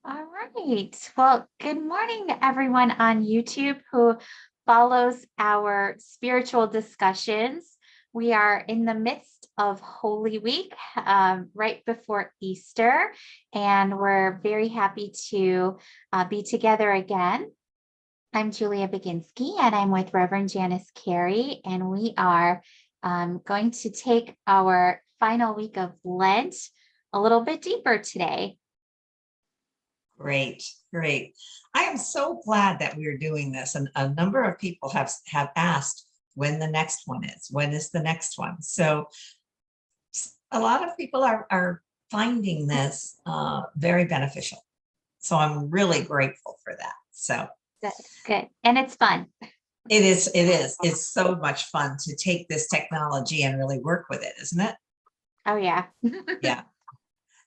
All right. Well, good morning to everyone on YouTube who follows our spiritual discussions. We are in the midst of Holy Week, right before Easter, and we're very happy to be together again. I'm Julia Baginski, and I'm with Reverend Janice Cary, and we are going to take our final week of Lent a little bit deeper today. Great, great. I am so glad that we're doing this. And a number of people have asked when the next one is. When is the next one? So a lot of people are finding this very beneficial. So I'm really grateful for that. So Good, good. And it's fun. it's so much fun to take this technology and really work with it, isn't it? Oh, yeah. Yeah.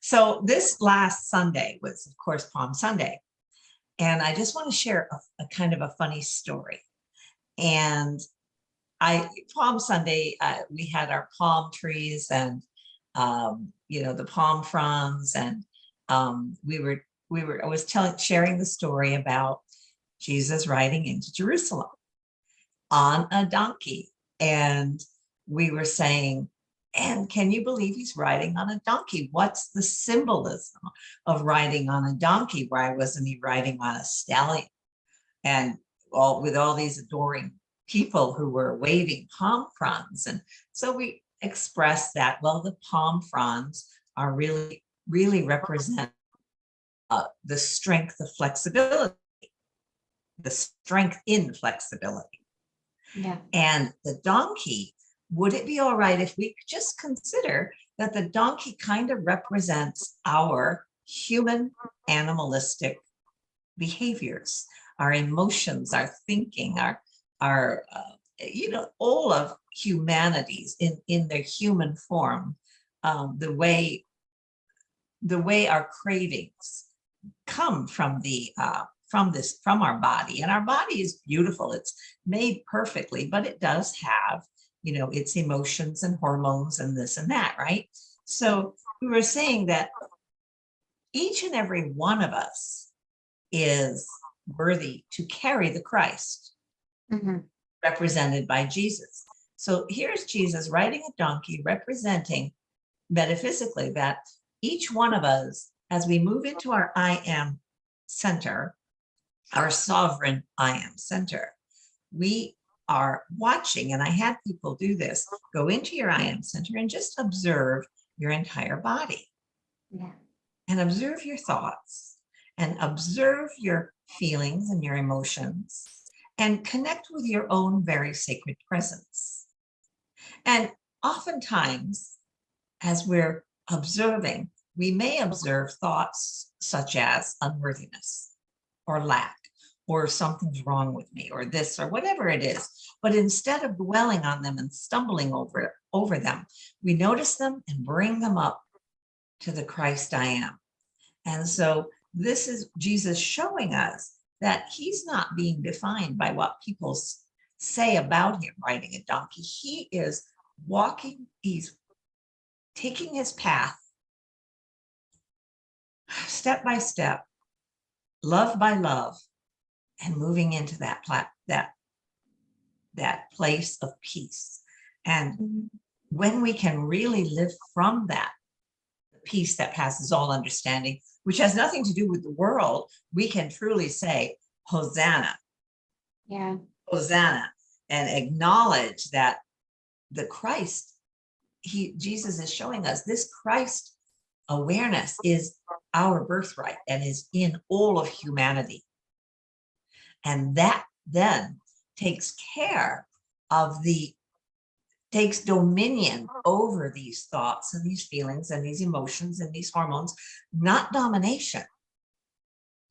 So this last Sunday was, of course, Palm Sunday. And I just want to share a kind of a funny story. And Palm Sunday, we had our palm trees and, the palm fronds. And I was sharing the story about Jesus riding into Jerusalem on a donkey. And we were saying, and can you believe he's riding on a donkey? What's the symbolism of riding on a donkey? Why wasn't he riding on a stallion? And with all these adoring people who were waving palm fronds. And so we expressed that, well, the palm fronds are really, really represent the strength of flexibility, the strength in flexibility. Yeah. And the donkey, would it be all right if we just consider that the donkey kind of represents our human animalistic behaviors, our emotions, our thinking, our all of humanities in their human form, the way our cravings come from from our body. And our body is beautiful, it's made perfectly, but it does have its emotions and hormones and this and that, right? So we were saying that each and every one of us is worthy to carry the Christ, represented by Jesus. So here's Jesus riding a donkey, representing metaphysically that each one of us, as we move into our I am center, our sovereign I am center, we are watching. And I had people do this: go into your I am center and just observe your entire body. Yeah. And observe your thoughts and observe your feelings and your emotions and connect with your own very sacred presence. And oftentimes, as we're observing, we may observe thoughts such as unworthiness or lack, or something's wrong with me, or this, or whatever it is. But instead of dwelling on them and stumbling over them, we notice them and bring them up to the Christ I am. And so this is Jesus showing us that he's not being defined by what people say about him riding a donkey. He is walking, he's taking his path step by step, love by love, and moving into that place of peace. And when we can really live from that peace that passes all understanding, which has nothing to do with the world, we can truly say, Hosanna. Yeah. Hosanna, and acknowledge that the Christ, Jesus is showing us this Christ awareness is our birthright and is in all of humanity. And that then takes dominion over these thoughts and these feelings and these emotions and these hormones, not domination,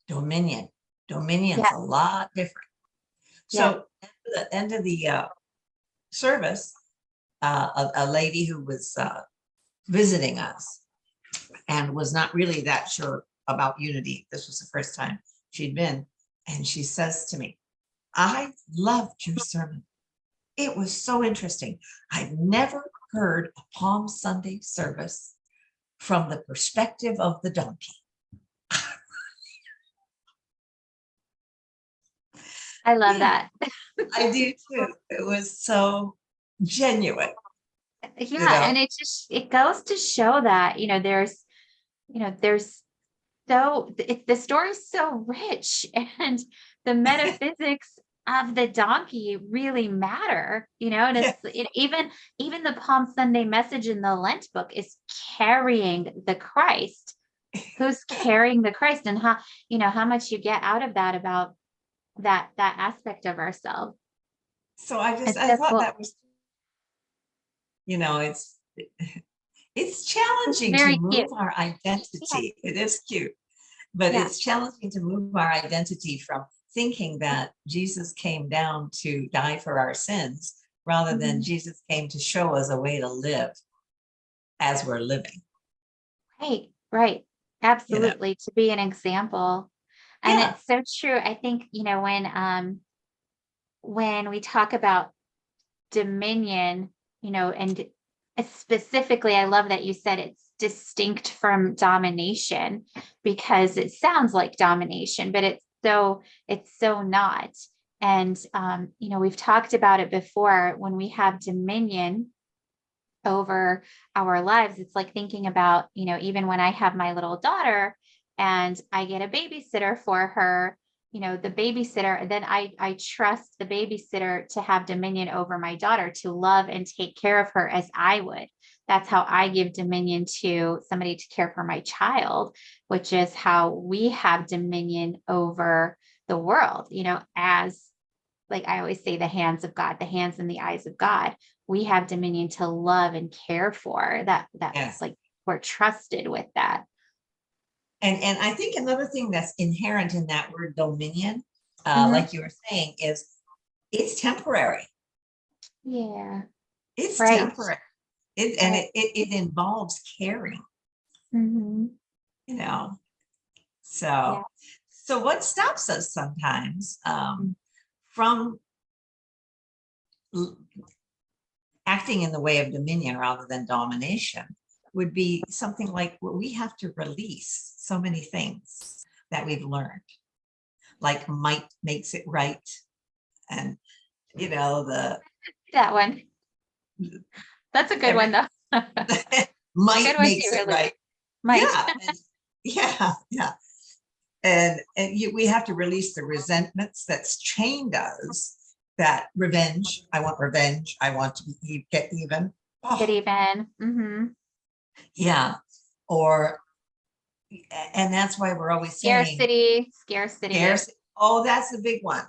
dominion. Dominion's a lot different. So at the end of the service, a lady who was visiting us and was not really that sure about unity, this was the first time she'd been, and she says to me, I loved your sermon. It was so interesting. I've never heard a Palm Sunday service from the perspective of the donkey. I love Yeah, that. I do too. It was so genuine, you Yeah, know? and it goes to show that, there's the story's so rich and the metaphysics of the donkey really matter, and Yeah. even the Palm Sunday message in the Lent book is carrying the Christ. Who's carrying the Christ, and how much you get out of that, about that aspect of ourselves. So It's I so thought cool. that was, it's It's challenging to very cute. move our Yeah, identity. It is cute, but yeah. it's challenging to move our identity from thinking that Jesus came down to die for our sins rather than Mhm. Jesus came to show us a way to live as we're living, Right, right. you know? Absolutely. To be an example. And Yeah. it's so true. I think, when we talk about dominion, and specifically, I love that you said it's distinct from domination, because it sounds like domination, but it's so not. And we've talked about it before. When we have dominion over our lives, it's like thinking about, even when I have my little daughter and I get a babysitter for her, the babysitter, then I trust the babysitter to have dominion over my daughter, to love and take care of her as I would. That's how I give dominion to somebody to care for my child, which is how we have dominion over the world, as, like I always say, the hands of God, the hands and the eyes of God. We have dominion to love and care for that. That's Yes. like, we're trusted with that. And I think another thing that's inherent in that word dominion, Mhm. like you were saying, is it's temporary. Yeah. It's Right. temporary. And Right. it involves caring, Hmm. you know. Yeah. So what stops us sometimes from l- acting in the way of dominion rather than domination would be something like, well, we have to release so many things that we've learned, like might makes it right, and the That one. That's a good one, every though. Good might one to makes it release. right. Might. Yeah, and yeah, and we have to release the resentments that's chained us. That revenge, I want revenge, I want to get even. Get Oh, even. Hmm. yeah. Or and that's why we're always saying Scarcity. Scarcity. scarce. Oh, that's the big one,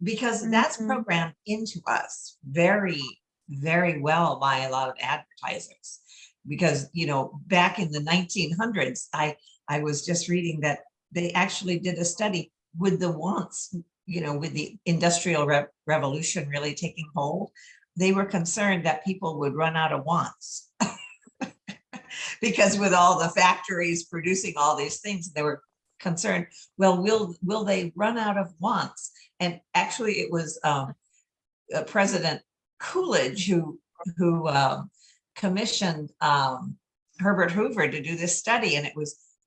because that's Hmm. programmed into us very, very well by a lot of advertisers. Because back in the 1900s, I was just reading that they actually did a study with the wants, with the industrial revolution really taking hold. They were concerned that people would run out of wants because with all the factories producing all these things, they were concerned, well, will they run out of wants? And actually it was President Coolidge who commissioned Herbert Hoover to do this study, and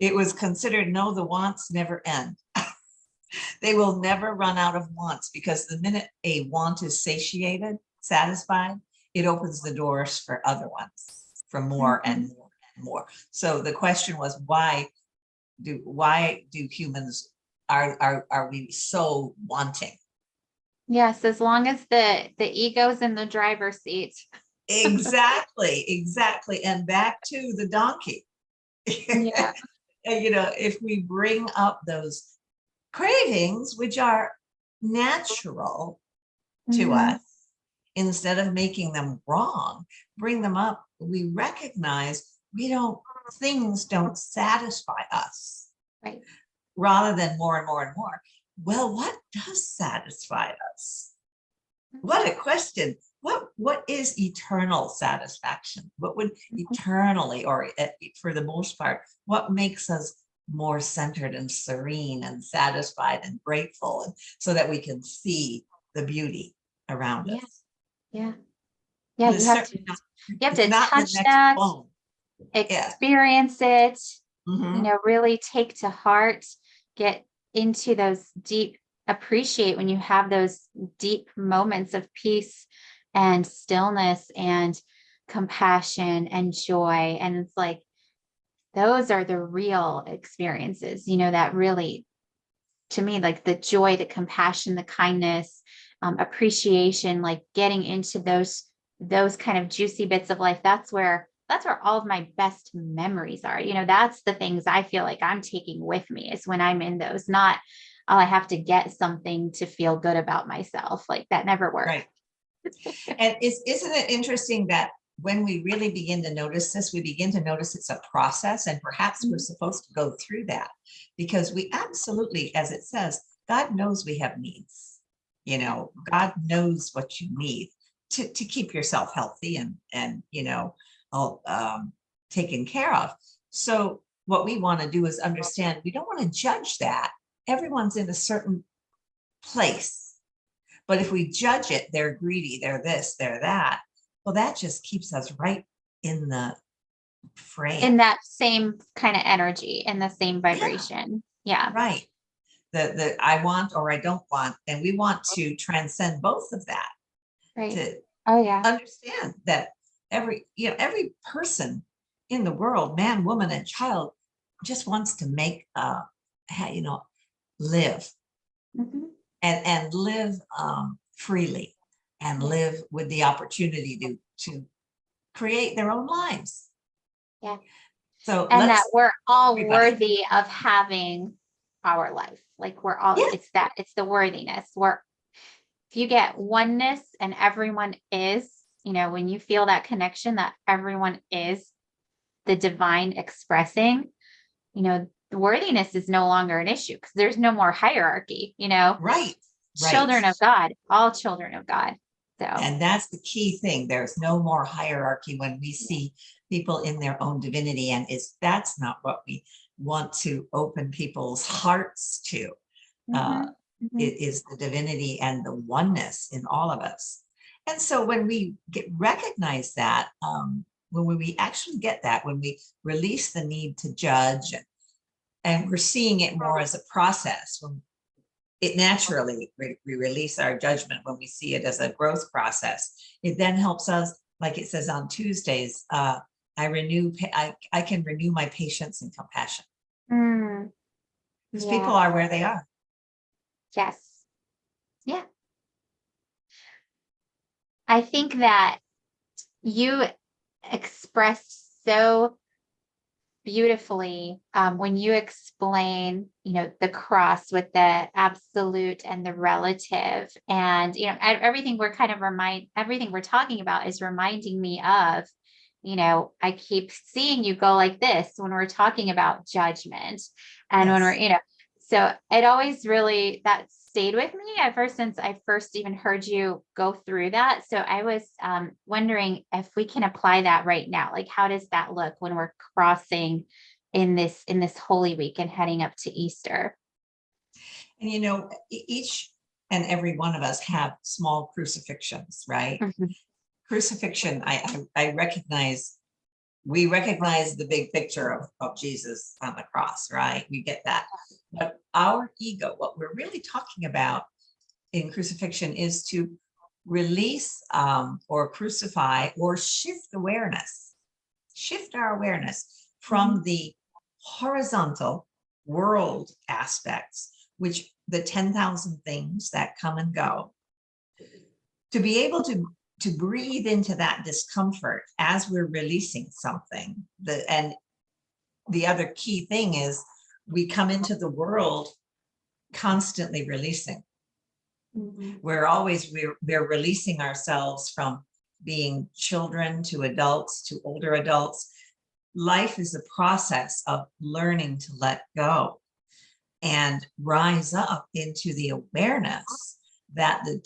it was considered, no, the wants never end. They will never run out of wants, because the minute a want is satiated, satisfied, it opens the doors for other ones, for more Hmm. and more and more. So the question was, why do humans are we so wanting? Yes, as long as the ego's in the driver's seat. Exactly. And back to the donkey. Yeah. If we bring up those cravings, which are natural to us, Hmm. instead of making them wrong, bring them up, we recognize things don't satisfy us, Right. rather than more and more and more. Well, what does satisfy us? What a question. What is eternal satisfaction? What would eternally, or for the most part, what makes us more centered and serene and satisfied and grateful, and so that we can see the beauty around Yeah. us? Yeah. Yeah. But You it's have to certainly not, you have it's to not the touch next that, phone. Yeah. experience it, Hmm. really take to heart, get into those deep appreciate when you have those deep moments of peace and stillness and compassion and joy. And it's like, those are the real experiences, that really, to me, like the joy, the compassion, the kindness, appreciation, like getting into those kind of juicy bits of life. That's where all of my best memories are. That's the things I feel like I'm taking with me, is when I'm in those, not, oh, I have to get something to feel good about myself. Like, that never works. Right. And isn't it interesting that when we really begin to notice this, we begin to notice it's a process, and perhaps we're supposed to go through that, because we absolutely, as it says, God knows we have needs. God knows what you need to keep yourself healthy and all taken care of. So what we want to do is understand, we don't want to judge that. Everyone's in a certain place. But if we judge it, they're greedy, they're this, they're that, well, that just keeps us right in the frame. In that same kind of energy, in the same vibration. Yeah. Right. The I want or I don't want. And we want to transcend both of that. Right. To understand that every person in the world, man, woman, and child, just wants to make live. Mm-hmm. And live freely, and live with the opportunity to create their own lives. Yeah. So and that we're all everybody. worthy of having our life. Like, we're all, it's the worthiness. If you get oneness and everyone is, when you feel that connection, that everyone is the divine expressing, the worthiness is no longer an issue, because there's no more hierarchy, Right. Children of God, all children of God. So, and that's the key thing. There's no more hierarchy when we see people in their own divinity, and that's not what we want to open people's hearts to. It is the divinity and the oneness in all of us. And so when we recognize that, when we actually get that, when we release the need to judge, and we're seeing it more as a process, when it naturally, we release our judgment when we see it as a growth process. It then helps us, like it says on Tuesdays, I can renew my patience and compassion. Because people are where they are. Yes. Yeah. I think that you expressed so beautifully when you explain, the cross with the absolute and the relative, and everything everything we're talking about is reminding me of, I keep seeing you go like this when we're talking about judgment, and when we're, so it always really, that stayed with me since I first even heard you go through that. So I was wondering if we can apply that right now. Like, how does that look when we're crossing in this Holy Week and heading up to Easter? And each and every one of us have small crucifixions, right? Mm-hmm. Crucifixion, I recognize. We recognize the big picture of Jesus on the cross, right? We get that. But our ego, what we're really talking about in crucifixion, is to release or crucify or shift our awareness from the horizontal world aspects, which the 10,000 things that come and go, to be able to breathe into that discomfort as we're releasing something. And the other key thing is, we come into the world constantly releasing. We're releasing ourselves from being children to adults to older adults. Life is a process of learning to let go and rise up into the awareness that the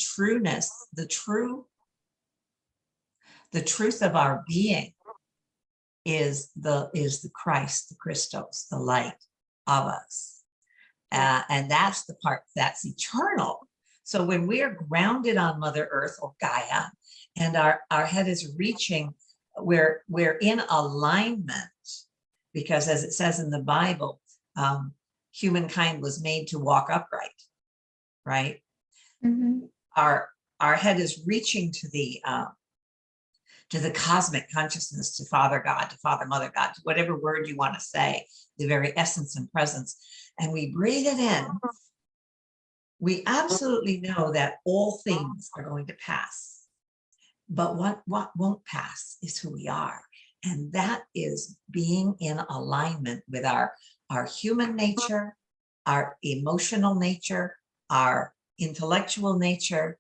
truth of our being is the Christ, the Christos, the light of us. And that's the part that's eternal. So when we are grounded on Mother Earth, or Gaia, and our head is reaching, we're in alignment, because as it says in the Bible, humankind was made to walk upright, right? Mhm. Our head is reaching to the cosmic consciousness, to Father God, to Father, Mother God, to whatever word you want to say, the very essence and presence. And we breathe it in. We absolutely know that all things are going to pass. But what won't pass is who we are. And that is being in alignment with our human nature, our emotional nature, our intellectual nature,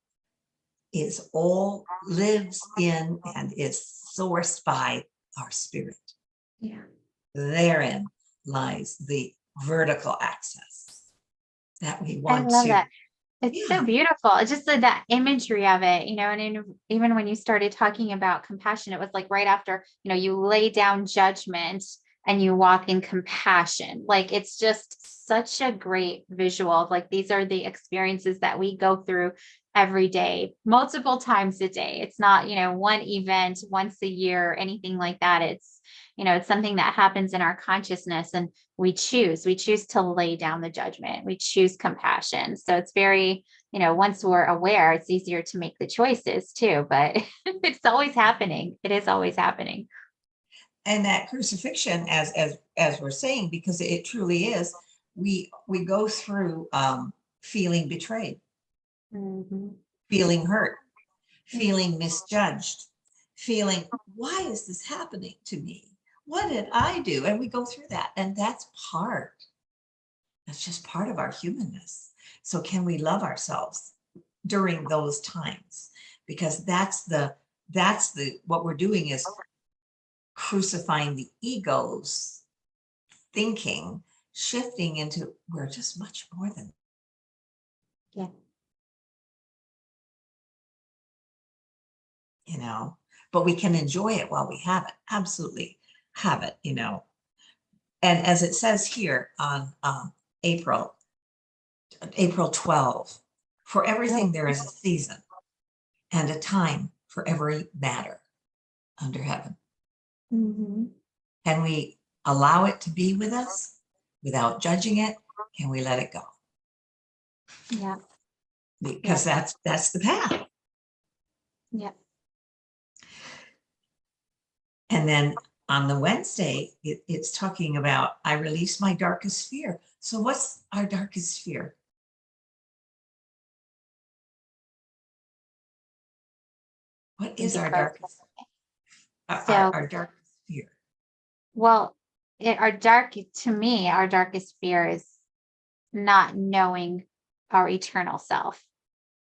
is all lives in and is sourced by our spirit. Yeah. Therein lies the vertical access that we I want love to. that. It's so Yeah. beautiful. It's just that imagery of it, even when you started talking about compassion, it was like right after, you lay down judgment and you walk in compassion. Like it's just such a great visual of like these are the experiences that we go through every day, multiple times a day. It's not, one event once a year, anything like that. It's something that happens in our consciousness and we choose to lay down the judgment. We choose compassion. So it's very, once we're aware, it's easier to make the choices too, but it's always happening. It is always happening. And that crucifixion, as we're saying, because it truly is, we go through feeling betrayed, Mhm. feeling hurt, Yeah. feeling misjudged, feeling, why is this happening to me? What did I do? And we go through that. And that's just part of our humanness. So can we love ourselves during those times? Because that's the what we're doing is crucifying the ego's thinking, shifting into we're just much more than, Yeah. you know, but we can enjoy it while we have it. Absolutely have it. And as it says here on April, April 12, for Oh. everything there is a season and a time for every matter under heaven. Mhm. Can we allow it to be with us without judging it? Can we let it go? Yeah. Because Yeah. that's the path. Yeah. And then on the Wednesday, it's talking about I release my darkest fear. So what's our darkest fear? What We is could our both. darkest So, our darkest fear? well, to me, our darkest fear is not knowing our eternal self,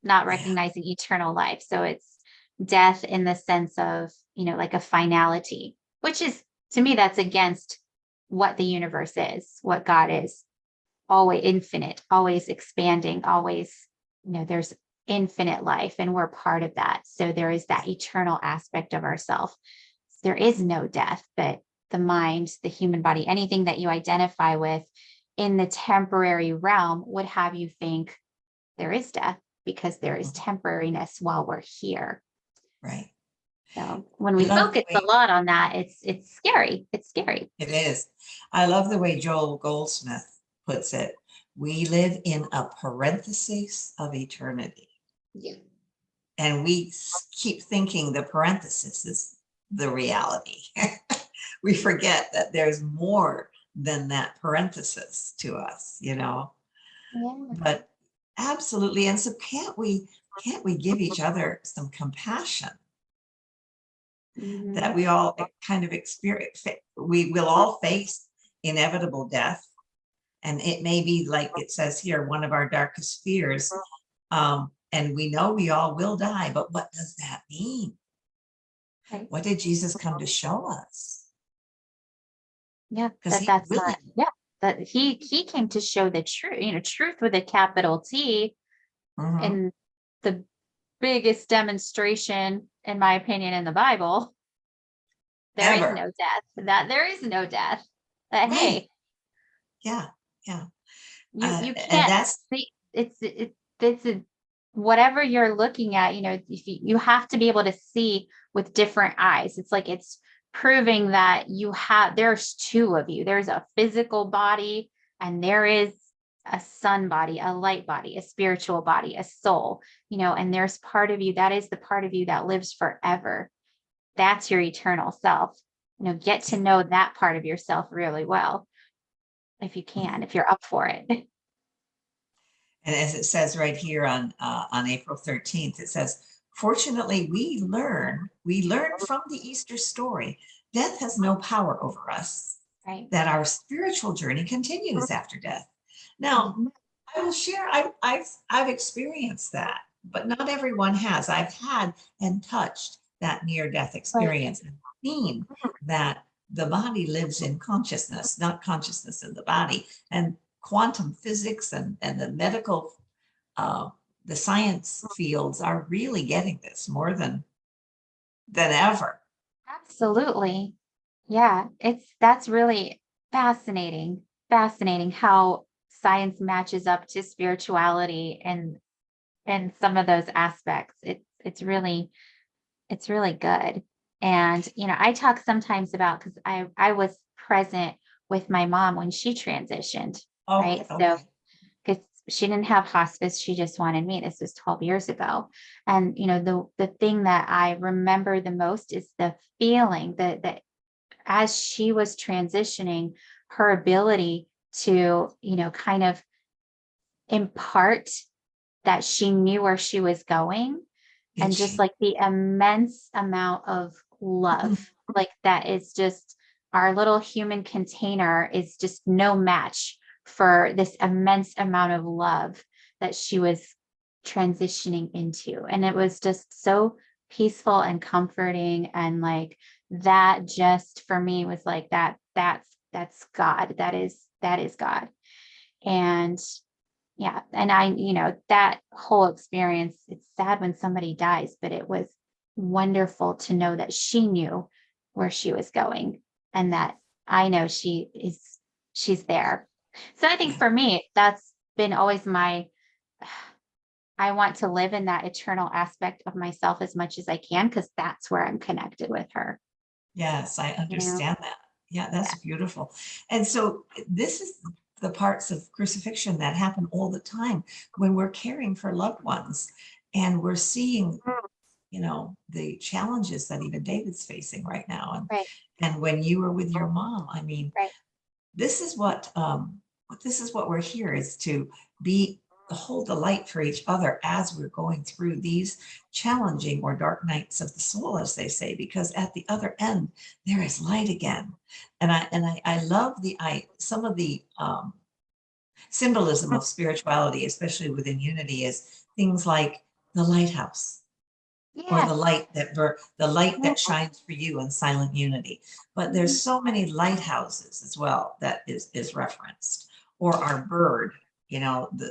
not Yeah, recognizing eternal life. So it's death in the sense of, like a finality, which is to me, that's against what the universe is, what God is, always infinite, always expanding, always, there's infinite life and we're part of that. So there is that eternal aspect of ourself. There is no death, but the mind, the human body, anything that you identify with in the temporary realm would have you think there is death because there is temporariness while we're here. right. So when I we love the focus a way lot on that, it's scary. It's scary. it is. I love the way Joel Goldsmith puts it. We live in a parenthesis of eternity. Yeah. And we keep thinking the parenthesis is the reality. We forget that there's more than that parenthesis to us. Yeah. But absolutely. And so can't we give each other some compassion that Mhm. we all kind of experience? We will all face inevitable death. And it may be like it says here, one of our darkest fears. And we know we all will die, but what does that mean? Right. What did Jesus come to show us? Yeah, Because that he that's not, really, yeah, that he came to show the truth, truth with a capital T. mhm, And the biggest demonstration, in my opinion, in the Bible, there is ever. no death. That there is no death. That Right. hey, Yeah. Yeah. you And can't that's, see whatever you're looking at, if you have to be able to see with different eyes. It's like it's proving that there's two of you. There's a physical body and there is a sun body, a light body, a spiritual body, a soul, and there's part of you that is the part of you that lives forever. That's your eternal self. Get to know that part of yourself really well, if you can, if you're up for it. And as it says right here on April 13th, it says, fortunately, we learn from the Easter story, death has no power over us, Right. that our spiritual journey continues after death. Now, I will share, I've experienced that, but not everyone has. I've had and touched that near-death experience and seen that the body lives in consciousness, not consciousness in the body. And quantum physics and the medical, the science fields are really getting this more than ever. Absolutely. Yeah, that's really fascinating how science matches up to spirituality and some of those aspects. It's really good. And I talk sometimes about, because I was present with my mom when she transitioned, right? So Okay. because she didn't have hospice, she just wanted me. This was 12 years ago. And the thing that I remember the most is the feeling that as she was transitioning, her ability to, kind of impart that she knew where she was going, Did and just she? like the immense amount of love, like that is just, our little human container is just no match for this immense amount of love that she was transitioning into. And it was just so peaceful and comforting. And like that just for me was like that's God. That is God. And yeah. And that whole experience, it's sad when somebody dies, but it was wonderful to know that she knew where she was going, and that I know she's there. So I think Yeah. for me, that's been always I want to live in that eternal aspect of myself as much as I can, because that's where I'm connected with her. Yes, I You know? understand that. Yeah, that's Yeah. beautiful. And so this is the parts of crucifixion that happen all the time when we're caring for loved ones and we're seeing, the challenges that even David's facing right now. Right. And when you were with your mom, I mean, Right. this is what we're here is to be hold the light for each other as we're going through these challenging or dark nights of the soul, as they say, because at the other end there is light again. And I love some of the symbolism of spirituality, especially within unity, is things like the lighthouse, or Yes. the light that shines for you in silent unity. But there's so many lighthouses as well that is referenced, or our bird,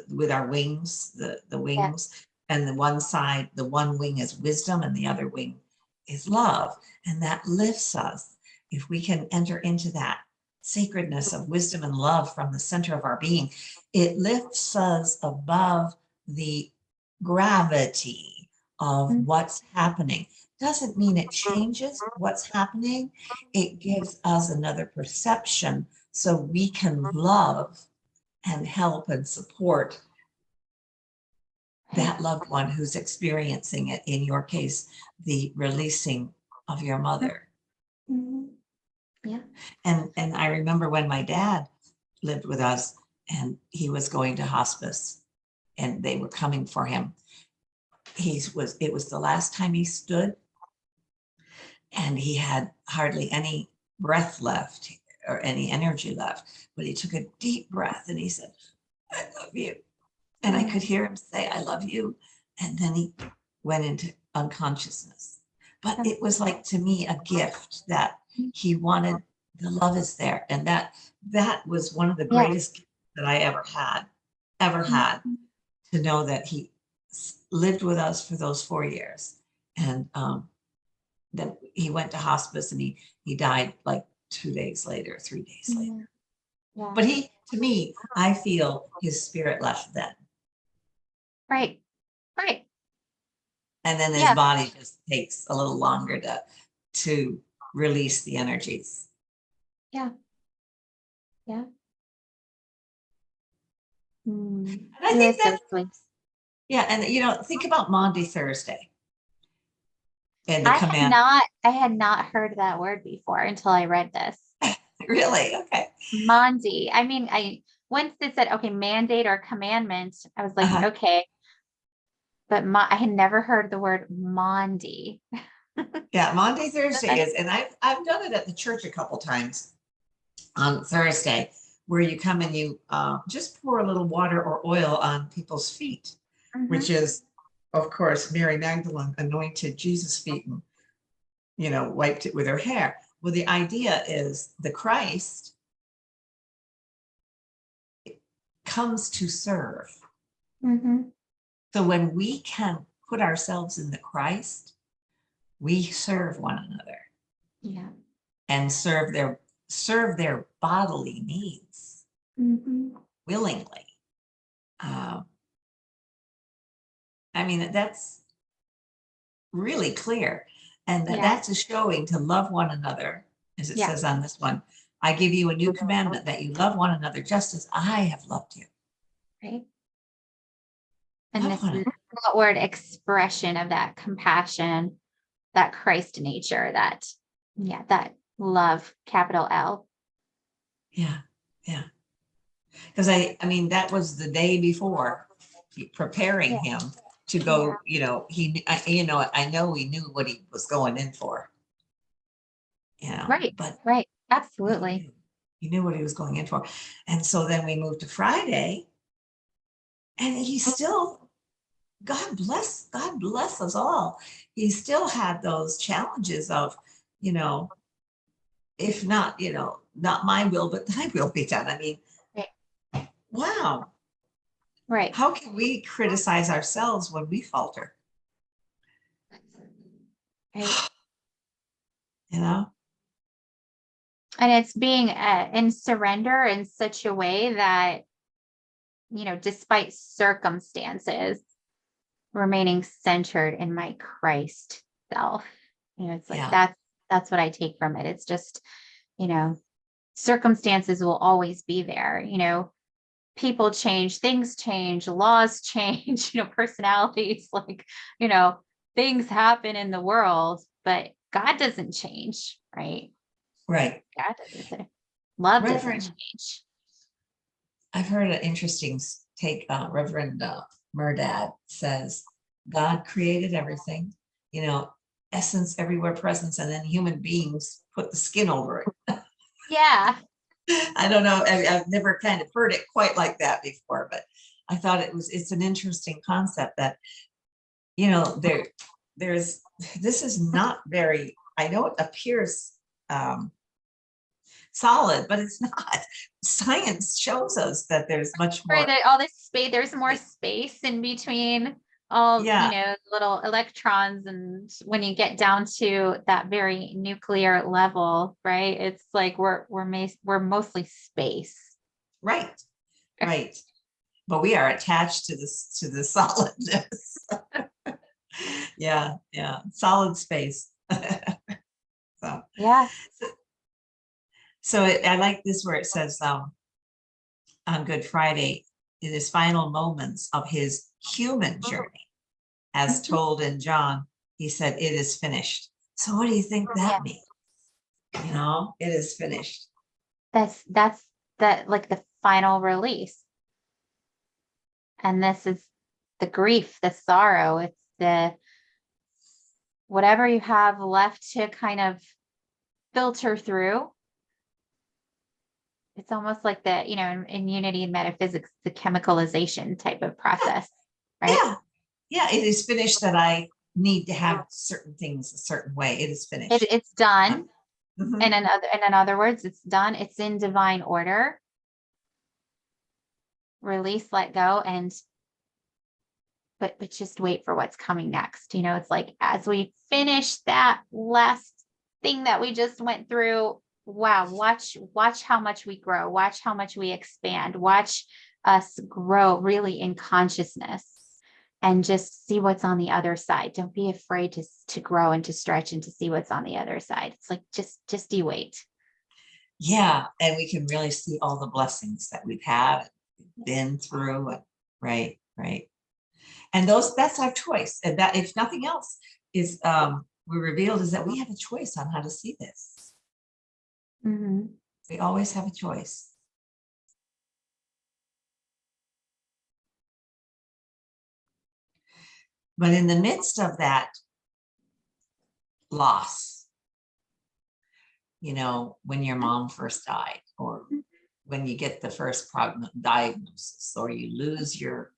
with our wings, the Yes. wings, and the one wing is wisdom and the other wing is love, and that lifts us. If we can enter into that sacredness of wisdom and love from the center of our being, it lifts us above the gravity of what's happening. Doesn't mean it changes what's happening. It gives us another perception so we can love and help and support that loved one who's experiencing it. In your case, the releasing of your mother. Mhm. Yeah. And I remember when my dad lived with us and he was going to hospice and they were coming for him. It was the last time he stood, and he had hardly any breath left or any energy left. But he took a deep breath and he said, I love you. And I could hear him say, I love you. And then he went into unconsciousness. But it was like, to me, a gift that he wanted. The love is there. And that was one of the Yeah. greatest gifts that I ever had, to know that he lived with us for those 4 years. And then he went to hospice and he died like 2 days later, 3 days later. Mhm. Yeah. But to me, I feel his spirit left then. Right. Right. And then his Yeah. body just takes a little longer to release the energies. Yeah. Yeah. Mm. And I You are think so that, sweet. yeah, and think about Mondi Thursday and the command. I had not heard that word before until I read this. Really? Okay. Mondi. I mean, once it said, okay, mandate or commandment, I was like, Uh-huh. okay, but I had never heard the word Mondi. Yeah, Monday Thursday is, and I've done it at the church a couple times on Thursday, where you come and you just pour a little water or oil on people's feet, which Mhm. is, of course, Mary Magdalene anointed Jesus' feet and wiped it with her hair. Well, the idea is the Christ comes to serve. Mhm. So when we can put ourselves in the Christ, we serve one another Yeah. and serve their bodily needs Mhm. willingly. Um, I mean, that's really clear. And Yeah. that's a showing to love one another, as it Yeah. says on this one. I give you a new commandment that you love one another just as I have loved you. Right. And Love this one is another. outward expression of that compassion, that Christ nature, that love, capital L. Yeah. Yeah. Because I mean, that was the day before preparing Yeah. him to Yeah. go, I know he knew what he was going in for, Right. but Right. he Absolutely. knew. He knew what he was going in for. And so then we moved to Friday, and he still, God bless us all. He still had those challenges of, you know, if not, not my will, but thy will be done. I mean, Right. wow. Right. How can we criticize ourselves when we falter? Right. You know? And it's being in surrender in such a way that, despite circumstances, remaining centered in my Christ self. It's like Yeah. that's what I take from it. It's just, you know, circumstances will always be there. People change, things change, laws change, personalities, like, you know, things happen in the world, but God doesn't change, right? Right. God doesn't. Love doesn't Reverend, change. I've heard an interesting take. Reverend Murdad says, God created everything, you know, essence everywhere, presence, and then human beings put the skin over it. Yeah. I don't know. I've never kind of heard it quite like that before, but I thought it's an interesting concept that, there's, this is not very, I know it appears um, solid, but it's not. Science shows us that there's much Or more. that all this space, there's more space in between all, Yeah, little electrons. And when you get down to that very nuclear level, right? It's like we're mostly space. right, right. But we are attached to the solidness. Yeah, yeah, solid space. So, Yeah. I like this where it says on Good Friday, in his final moments of his human journey, as Mhm. told in John, he said, "It is finished." So, what do you think Yeah. that means? It is finished. That's the like the final release. And this is the grief, the sorrow. It's the whatever you have left to kind of filter through. It's almost like in unity and metaphysics, the chemicalization type of process, right? Yeah, yeah, it is finished that I need to have certain things a certain way. It is finished. It's done. Mhm. In other words, it's done. It's in divine order. Release, let go, and but just wait for what's coming next. It's like as we finish that last thing that we just went through, wow, watch how much we grow, watch how much we expand, watch us grow really in consciousness and just see what's on the other side. Don't be afraid to grow and to stretch and to see what's on the other side. It's like just you wait. Yeah, and we can really see all the blessings that we've had, been through it. Right, right. And that's our choice. And that, if nothing else, is we revealed is that we have a choice on how to see this. Mm-hmm. We always have a choice. But in the midst of that loss, when your mom first died, or when you get the first diagnosis, or you lose your,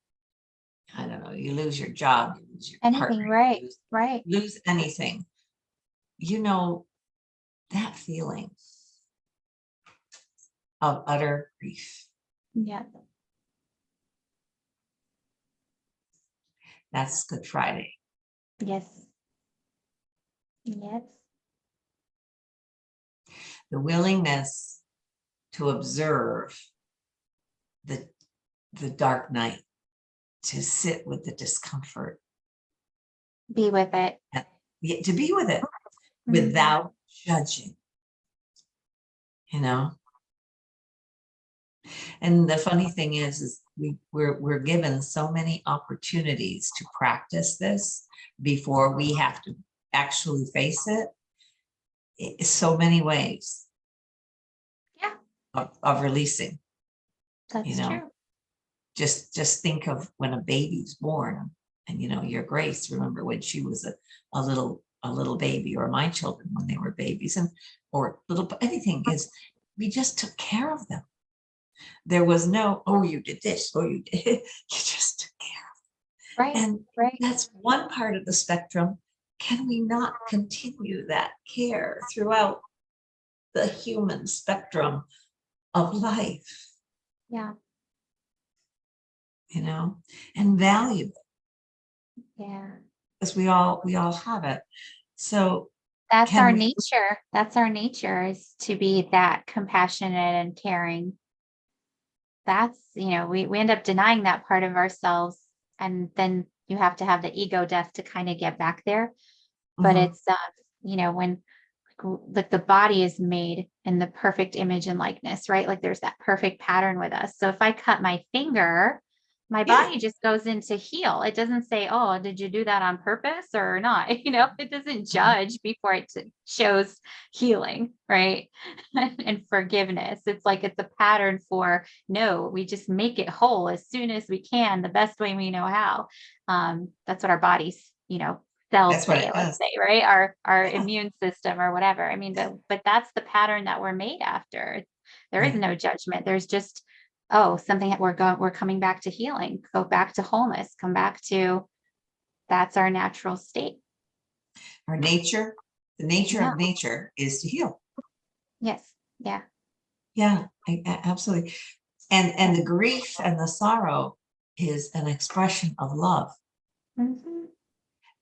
I don't know, you lose your job, you lose your Anything, partner, right, you right. lose anything, that feeling of utter grief. Yeah. That's Good Friday. Yes. Yes. The willingness to observe the dark night, to sit with the discomfort, Be with it. to be with it Mm-hmm. without judging, you know. And the funny thing is we're given so many opportunities to practice this before we have to actually face it. It's so many ways Yeah, of releasing, that's true. just think of when a baby's born, and your Grace, remember when she was a little baby, or my children when they were babies, and or little anything, is we just took care of them. There was no, oh, you did this, oh, you did you just took care. Right, And right. that's one part of the spectrum. Can we not continue that care throughout the human spectrum of life? Yeah, And value it, yeah. because we all have it. So That's can our we? nature. That's our nature, is to be that compassionate and caring. That's, we end up denying that part of ourselves. And then you have to have the ego death to kind of get back there. But Mhm. it's, when like the body is made in the perfect image and likeness, right? Like there's that perfect pattern with us. So if I cut my finger, my Yeah, body just goes into heal. It doesn't say, oh, did you do that on purpose or not? It doesn't judge before it shows healing, right? And forgiveness. It's like it's a pattern for, no, we just make it whole as soon as we can, the best way we know how. That's what our bodies, cells that's what say, it let's does. say, right? Our Yeah, immune system or whatever. I mean, but that's the pattern that we're made after. There is right. no judgment. There's just, oh, something that we're coming back to healing, go back to wholeness, come back to, that's our natural state. Our nature, the nature Yeah. of nature is to heal. Yes. Yeah. Yeah, absolutely. And the grief and the sorrow is an expression of love. Mhm.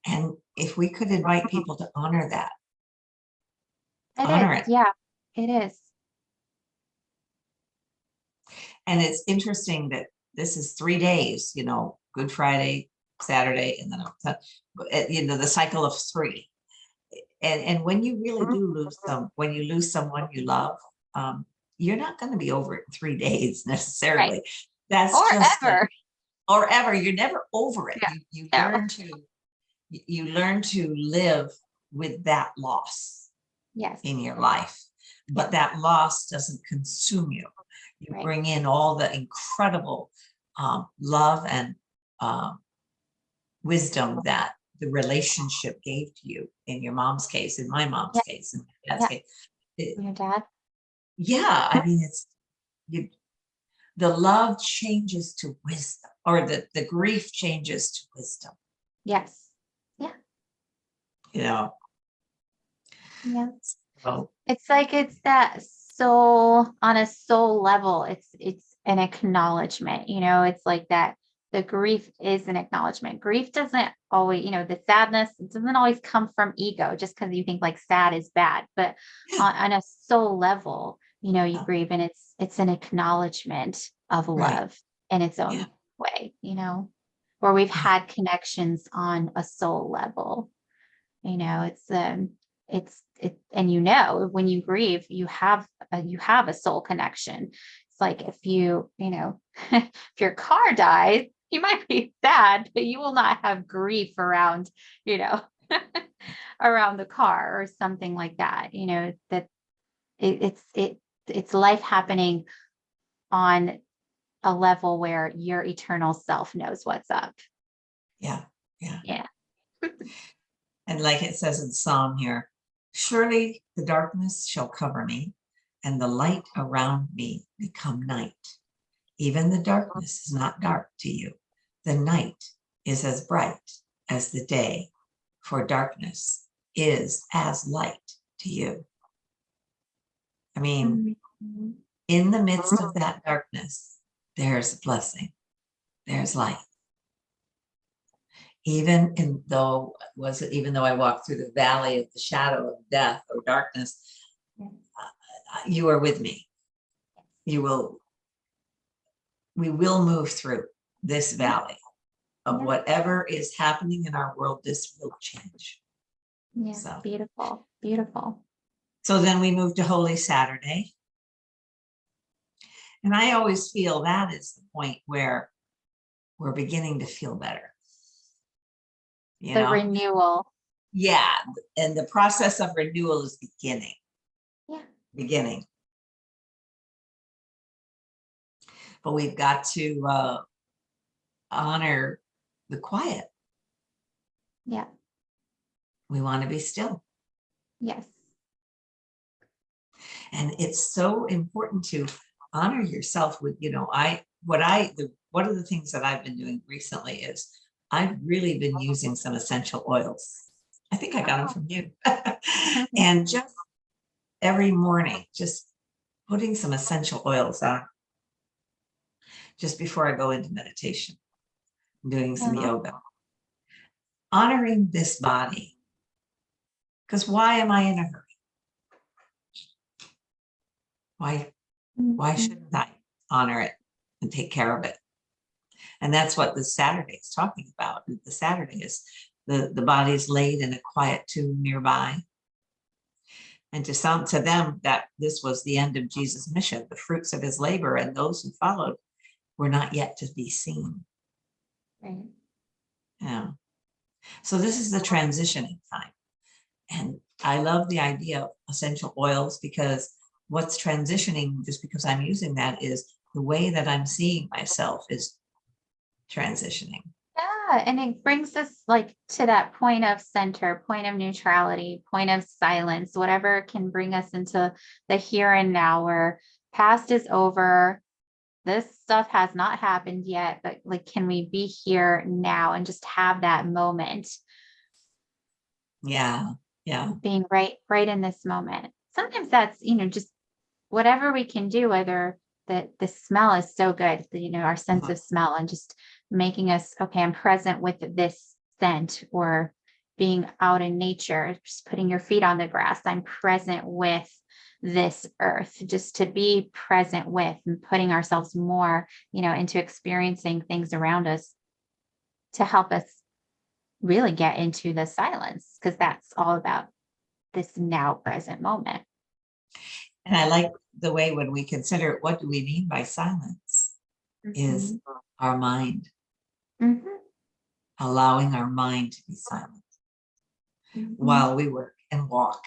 And if we could invite people to honor that, It honor is. it. Yeah, it is. And it's interesting that this is 3 days, Good Friday, Saturday, and then the cycle of three. And when you really do when you lose someone you love, you're not going to be over it in 3 days Right. necessarily. That's Or just ever. or ever. You're never over it. Yeah. You No. learn to live with that loss Yes. in your life, but Yeah. that loss doesn't consume you. You Right. bring in all the incredible love and wisdom that the relationship gave to you, in your mom's case, in my mom's Yeah. case, in my dad's Yeah. case. It- Your dad. yeah, I mean, it's you, the love changes to wisdom, or the grief changes to wisdom, Yes. Yeah. you know. Yeah. So It's like it's that soul on a soul level. It's an acknowledgement, it's like that the grief is an acknowledgement. Grief doesn't always, the sadness, it doesn't always come from ego just because you think like sad is bad. But yeah, on a soul level, you yeah, grieve, and it's an acknowledgement of right, love in its yeah, own way, where we've yeah, had connections on a soul level. It's it, and when you grieve, you have a soul connection. It's like if if your car dies, you might be sad, but you will not have grief around, you know, around the car or something like that. That it's life happening on a level where your eternal self knows what's up. Yeah. Yeah. Yeah. And like it says in Psalm here, surely the darkness shall cover me, and the light around me become night. Even the darkness is not dark to you. The night is as bright as the day, for darkness is as light to you. I mean, Mhm. in the midst of that darkness, there's blessing, there's light. Even though I walk through the valley of the shadow of death or darkness, you are with me. We will move through this valley of Yeah. whatever is happening in our world. This will change. Yeah. So Beautiful. Beautiful. then we move to Holy Saturday. And I always feel that is the point where we're beginning to feel better. The renewal. Yeah. And the process of renewal is beginning. Yeah. Beginning. But we've got to honor the quiet. Yeah. We want to be still. Yes. And it's so important to honor yourself with, one of the things that I've been doing recently is I've really been using some essential oils. I think I got them from you. And just every morning, just putting some essential oils on just before I go into meditation, doing some yoga, honoring this body. Because why am I in a hurry? Why shouldn't I honor it and take care of it? And that's what the Saturday is talking about. The Saturday is the body is laid in a quiet tomb nearby. And to them, that this was the end of Jesus' mission, the fruits of his labor, and those who followed were not yet to be seen. Right. Yeah. So this is the transitioning time. And I love the idea of essential oils, because what's transitioning, just because I'm using that, is the way that I'm seeing myself is transitioning. Yeah. And it brings us like to that point of center, point of neutrality, point of silence, whatever can bring us into the here and now, where past is over. This stuff has not happened yet, but like, can we be here now and just have that moment? Yeah. Yeah. Being right in this moment. Sometimes that's, just whatever we can do, whether the smell is so good, our sense of smell, and just making us, okay, I'm present with this scent, or being out in nature, just putting your feet on the grass. I'm present with this earth, just to be present with, and putting ourselves more, into experiencing things around us to help us really get into the silence, because that's all about this now present moment. And I like the way when we consider what do we mean by silence, is our mind, allowing our mind to be silent while we work and walk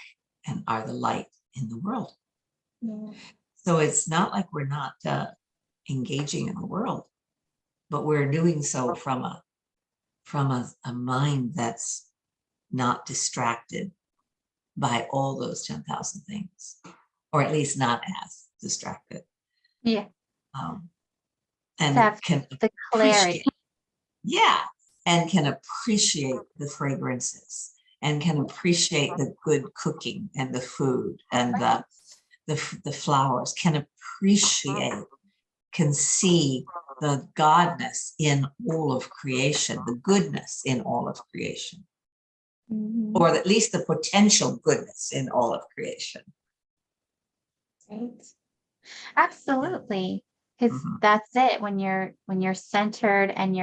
and are the light in the world. Yeah. So it's not like we're not engaging in the world, but we're doing so from a mind that's not distracted by all those 10,000 things, or at least not as distracted. Yeah. And can the clarity. Yeah. And can appreciate the fragrances, and can appreciate the good cooking and the food and the flowers, can appreciate, can see the godness in all of creation, the goodness in all of creation, or at least the potential goodness in all of creation. Right. Absolutely. Because that's it. When you're centered and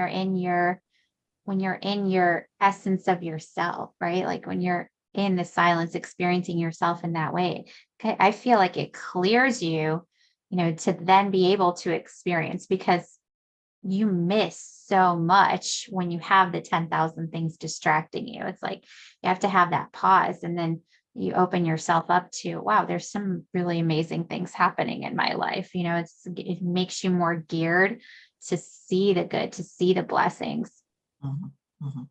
when you're in your essence of yourself, right? Like when you're in the silence, experiencing yourself in that way, I feel like it clears you, to then be able to experience, because you miss so much when you have the 10,000 things distracting you. It's like you have to have that pause, and then you open yourself up to, wow, there's some really amazing things happening in my life. It makes you more geared to see the good, to see the blessings. Mhm, mhm.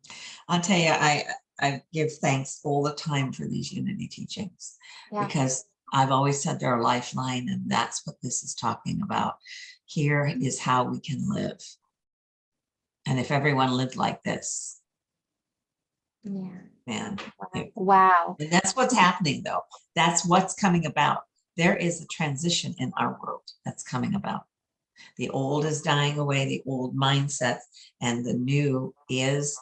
I'll tell you, I give thanks all the time for these unity teachings, Yeah. because I've always said they're a lifeline, and that's what this is talking about. Here is how we can live. And if everyone lived like this, Yeah. man, Wow. and that's what's happening, though. That's what's coming about. There is a transition in our world that's coming about. The old is dying away, the old mindset, and the new is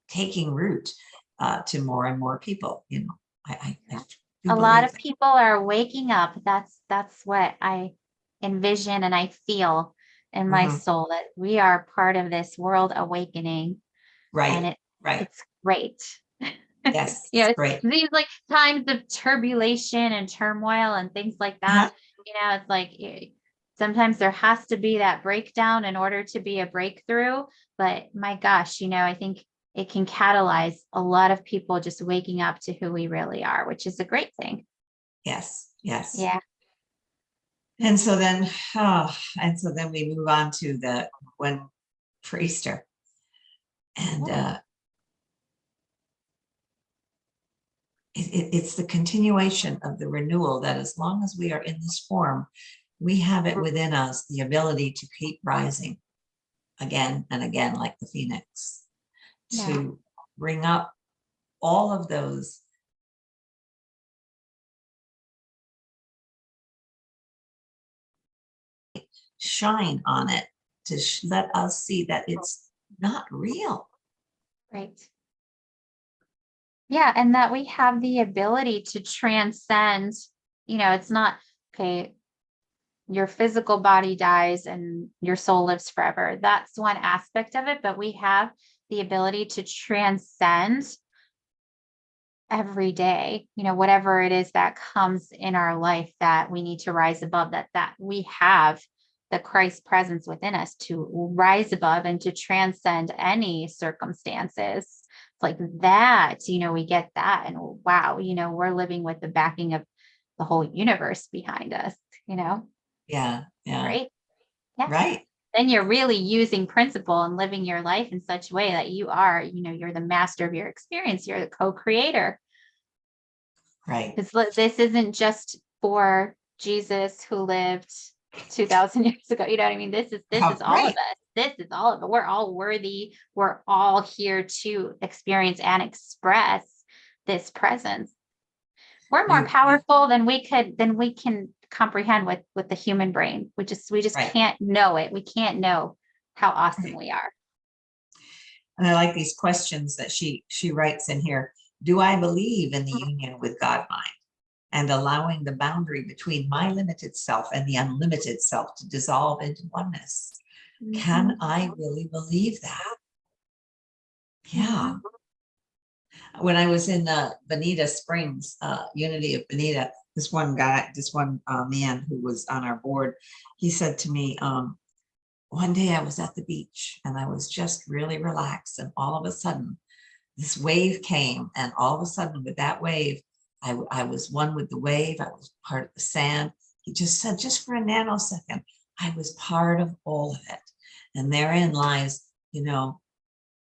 taking root to more and more people. I do A lot believe of that. people are waking up. That's what I envision and I feel in my Mhm. soul, that we are part of this world awakening, and Right, right. it's great. Yes, it's great. These like times of turbulation and turmoil and things like that, Uh-huh. it's like sometimes there has to be that breakdown in order to be a breakthrough. But my gosh, I think it can catalyze a lot of people just waking up to who we really are, which is a great thing. Yes, yes. Yeah. And so then, we move on to the one priester, and Yeah. it's the continuation of the renewal, that as long as we are in this form, we have it within us, the ability to keep rising again and again, like the phoenix, Yeah. to bring up all of those shine on it, to let us see that it's not real. Right. Yeah. And that we have the ability to transcend, it's not, okay, your physical body dies and your soul lives forever. That's one aspect of it, but we have the ability to transcend every day, whatever it is that comes in our life, that we need to rise above, that we have the Christ presence within us to rise above and to transcend any circumstances. It's like that, we get that, and wow, we're living with the backing of the whole universe behind us, Yeah, yeah, right? Yeah. right, Then you're really using principle and living your life in such a way that you are, you're the master of your experience. You're the co-creator. right. Because this isn't just for Jesus who lived 2,000 years ago. You know what I mean? This is all of Right. us. This is all of it. We're all worthy. We're all here to experience and express this presence. We're more You powerful than we can comprehend with the human brain. We just right, can't know it. We can't know how awesome right. we are. And I like these questions that she writes in here. Do I believe in the union with God mind, and allowing the boundary between my limited self and the unlimited self to dissolve into oneness? Can Mhm. I really believe that? Yeah. Mhm. When I was in Bonita Springs, Unity of Bonita, this one man who was on our board, he said to me, one day I was at the beach and I was just really relaxed, and all of a sudden this wave came, and all of a sudden with that wave, I was one with the wave. I was part of the sand. He just said, just for a nanosecond, I was part of all of it. And therein lies,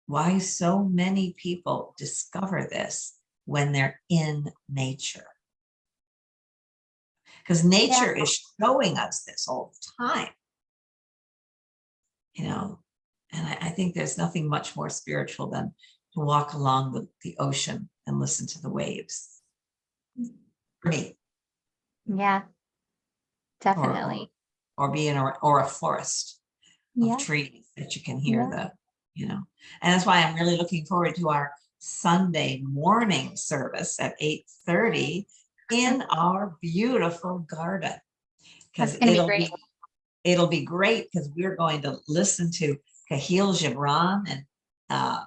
why so many people discover this when they're in nature. Because Yeah. nature is showing us this all the time, you know. And I think there's nothing much more spiritual than to walk along the ocean and listen to the waves. For me, Yeah, or or definitely. or be in a forest of Yeah. trees that you can hear Yeah. and that's why I'm really looking forward to our Sunday morning service at 8:30 in our beautiful garden, That's because going to be great. it'll be great, because we're going to listen to Kahil Gibran and uh,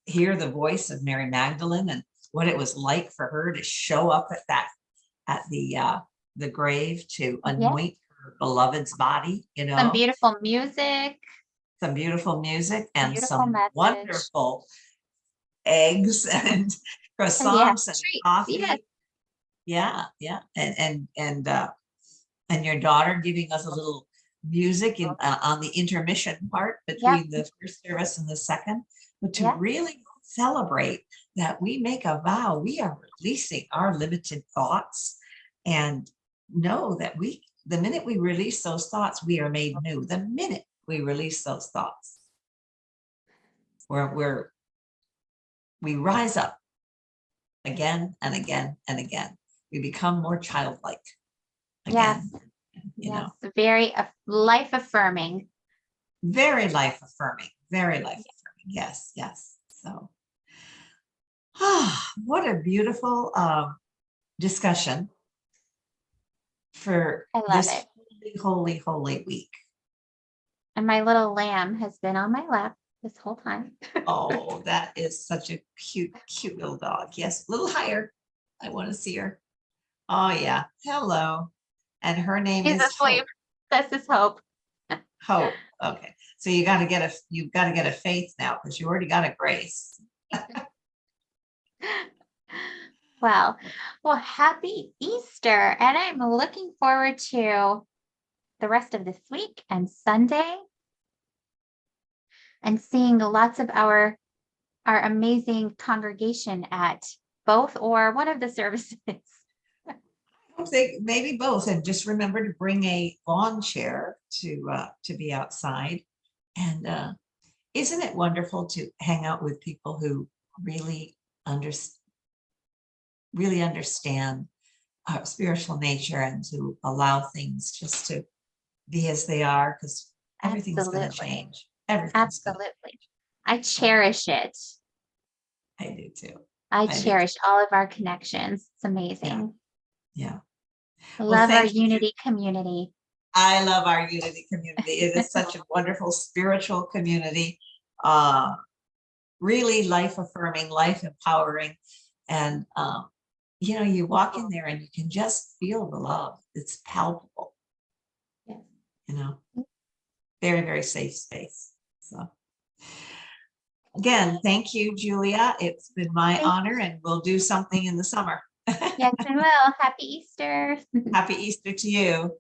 hear the voice of Mary Magdalene, and what it was like for her to show up at the grave to Yeah. anoint her beloved's body, Some beautiful music, some beautiful music and beautiful some message. wonderful eggs and Yeah, croissants and treats. Yes. coffee. Yeah, yeah. And your daughter giving us a little music on the intermission part Yep. between the first service and the second, but to Yeah. really celebrate that we make a vow, we are releasing our limited thoughts and know that the minute we release those thoughts, we are made new. The minute we release those thoughts, we rise up again and again and again. We become more childlike Yes. again, Yes. Very life affirming. very life affirming, very life affirming. Yes, yes. So, what a beautiful discussion for I love this it. holy, holy week. And my little lamb has been on my lap this whole time. Oh, that is such a cute, cute little dog. Yes, a little higher. I want to see her. Oh, yeah. Hello. And her name She's is asleep. Hope. This is Hope. Hope. Okay. So you've got to get a faith now because you already got a grace. Well, happy Easter. And I'm looking forward to the rest of this week and Sunday and seeing lots of our amazing congregation at both or one of the services. I think maybe both, and just remember to bring a lawn chair to be outside. And isn't it wonderful to hang out with people who really understand our spiritual nature and to allow things just to be as they are, because everything's going to Absolutely. change. Everything's going to. Absolutely. I cherish it. I do too. I I do cherish too. all of our connections. It's amazing. Yeah. I Well, love our thank you. unity community. I love our unity community. It is such a wonderful spiritual community. Really life affirming, life empowering. And you walk in there and you can just feel the love. It's palpable. Yes. Very, very safe space. So again, thank you, Julia. It's been my honor, and we'll do something in the summer. Yes, I will. Happy Easter. Happy Easter to you.